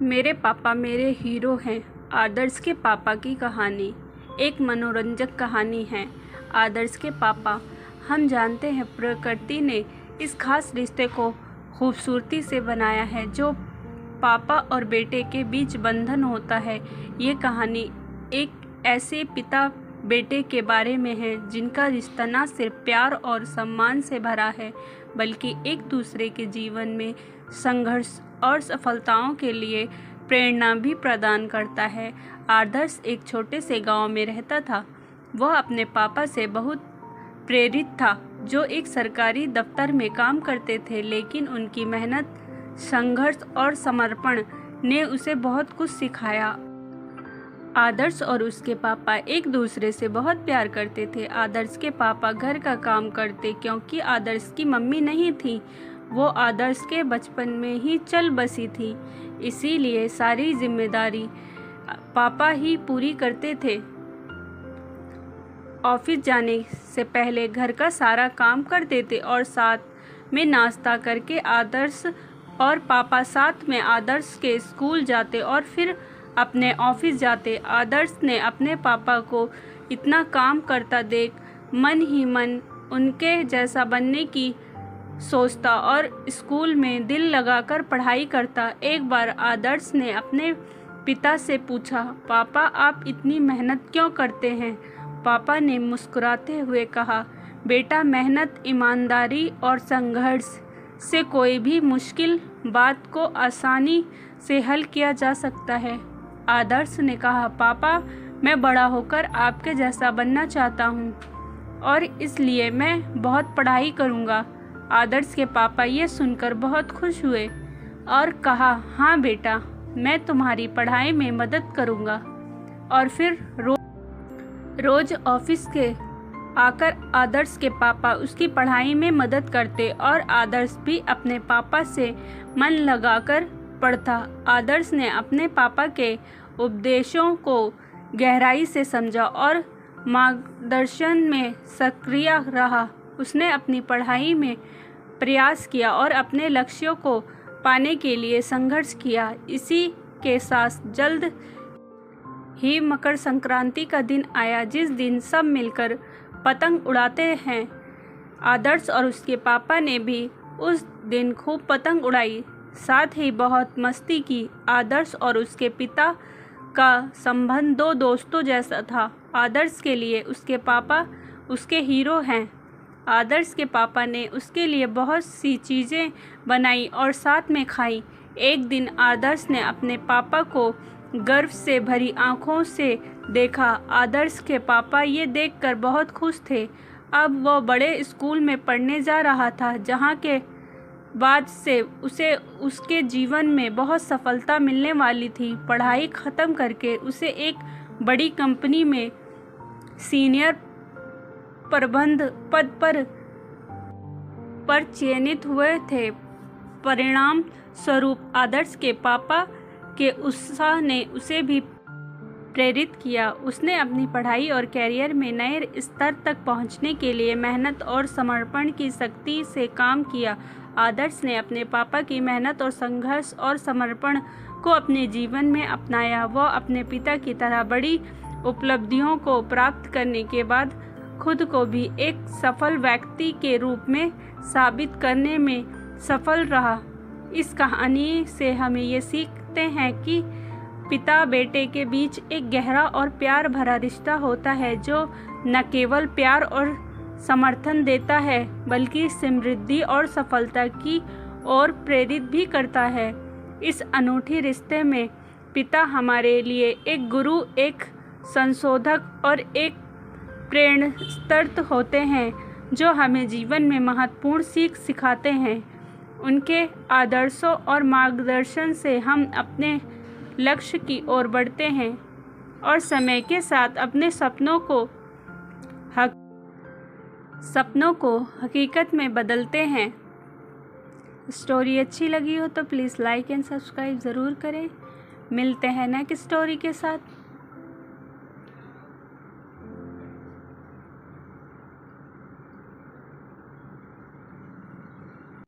मेरे पापा मेरे हीरो हैं। आदर्श के पापा की कहानी एक मनोरंजक कहानी है। आदर्श के पापा। हम जानते हैं प्रकृति ने इस खास रिश्ते को खूबसूरती से बनाया है जो पापा और बेटे के बीच बंधन होता है। ये कहानी एक ऐसे पिता बेटे के बारे में है जिनका रिश्ता न सिर्फ प्यार और सम्मान से भरा है बल्कि एक दूसरे के जीवन में संघर्ष और सफलताओं के लिए प्रेरणा भी प्रदान करता है। आदर्श एक छोटे से गांव में रहता था। वह अपने पापा से बहुत प्रेरित था जो एक सरकारी दफ्तर में काम करते थे, लेकिन उनकी मेहनत, संघर्ष और समर्पण ने उसे बहुत कुछ सिखाया। आदर्श और उसके पापा एक दूसरे से बहुत प्यार करते थे। आदर्श के पापा घर का काम करते क्योंकि आदर्श की मम्मी नहीं थी। वो आदर्श के बचपन में ही चल बसी थी, इसीलिए सारी जिम्मेदारी पापा ही पूरी करते थे। ऑफिस जाने से पहले घर का सारा काम करते थे और साथ में नाश्ता करके आदर्श और पापा साथ में आदर्श के स्कूल जाते और फिर अपने ऑफिस जाते। आदर्श ने अपने पापा को इतना काम करता देख मन ही मन उनके जैसा बनने की सोचता और स्कूल में दिल लगाकर पढ़ाई करता। एक बार आदर्श ने अपने पिता से पूछा, पापा आप इतनी मेहनत क्यों करते हैं? पापा ने मुस्कुराते हुए कहा, बेटा मेहनत, ईमानदारी और संघर्ष से कोई भी मुश्किल बात को आसानी से हल किया जा सकता है। आदर्श ने कहा, पापा मैं बड़ा होकर आपके जैसा बनना चाहता हूँ और इसलिए मैं बहुत पढ़ाई करूँगा। आदर्श के पापा ये सुनकर बहुत खुश हुए और कहा, हाँ बेटा मैं तुम्हारी पढ़ाई में मदद करूँगा। और फिर रोज ऑफिस के आकर आदर्श के पापा उसकी पढ़ाई में मदद करते और आदर्श भी अपने पापा से मन लगाकर पढ़ता। आदर्श ने अपने पापा के उपदेशों को गहराई से समझा और मार्गदर्शन में सक्रिय रहा। उसने अपनी पढ़ाई में प्रयास किया और अपने लक्ष्यों को पाने के लिए संघर्ष किया। इसी के साथ जल्द ही मकर संक्रांति का दिन आया, जिस दिन सब मिलकर पतंग उड़ाते हैं। आदर्श और उसके पापा ने भी उस दिन खूब पतंग उड़ाई, साथ ही बहुत मस्ती की। आदर्श और उसके पिता का संबंध दो दोस्तों जैसा था। आदर्श के लिए उसके पापा उसके हीरो हैं। आदर्श के पापा ने उसके लिए बहुत सी चीज़ें बनाई और साथ में खाई। एक दिन आदर्श ने अपने पापा को गर्व से भरी आंखों से देखा। आदर्श के पापा ये देखकर बहुत खुश थे। अब वो बड़े स्कूल में पढ़ने जा रहा था, जहाँ के बाद से उसे उसके जीवन में बहुत सफलता मिलने वाली थी। पढ़ाई ख़त्म करके उसे एक बड़ी कंपनी में सीनियर प्रबंध पद पर चयनित हुए थे। परिणाम स्वरूप आदर्श के पापा के उत्साह ने उसे भी प्रेरित किया। उसने अपनी पढ़ाई और कैरियर में नए स्तर तक पहुंचने के लिए मेहनत और समर्पण की शक्ति से काम किया। आदर्श ने अपने पापा की मेहनत और संघर्ष और समर्पण को अपने जीवन में अपनाया। वह अपने पिता की तरह बड़ी उपलब्धियों को प्राप्त करने के बाद खुद को भी एक सफल व्यक्ति के रूप में साबित करने में सफल रहा। इस कहानी से हमें ये सीखते हैं कि पिता बेटे के बीच एक गहरा और प्यार भरा रिश्ता होता है जो न केवल प्यार और समर्थन देता है बल्कि समृद्धि और सफलता की ओर प्रेरित भी करता है। इस अनूठे रिश्ते में पिता हमारे लिए एक गुरु, एक संशोधक और एक प्रेरणास्रोत होते हैं जो हमें जीवन में महत्वपूर्ण सीख सिखाते हैं। उनके आदर्शों और मार्गदर्शन से हम अपने लक्ष्य की ओर बढ़ते हैं और समय के साथ अपने सपनों को हकीकत में बदलते हैं। स्टोरी अच्छी लगी हो तो प्लीज़ लाइक एंड सब्सक्राइब ज़रूर करें। मिलते हैं नेक्स्ट स्टोरी के साथ।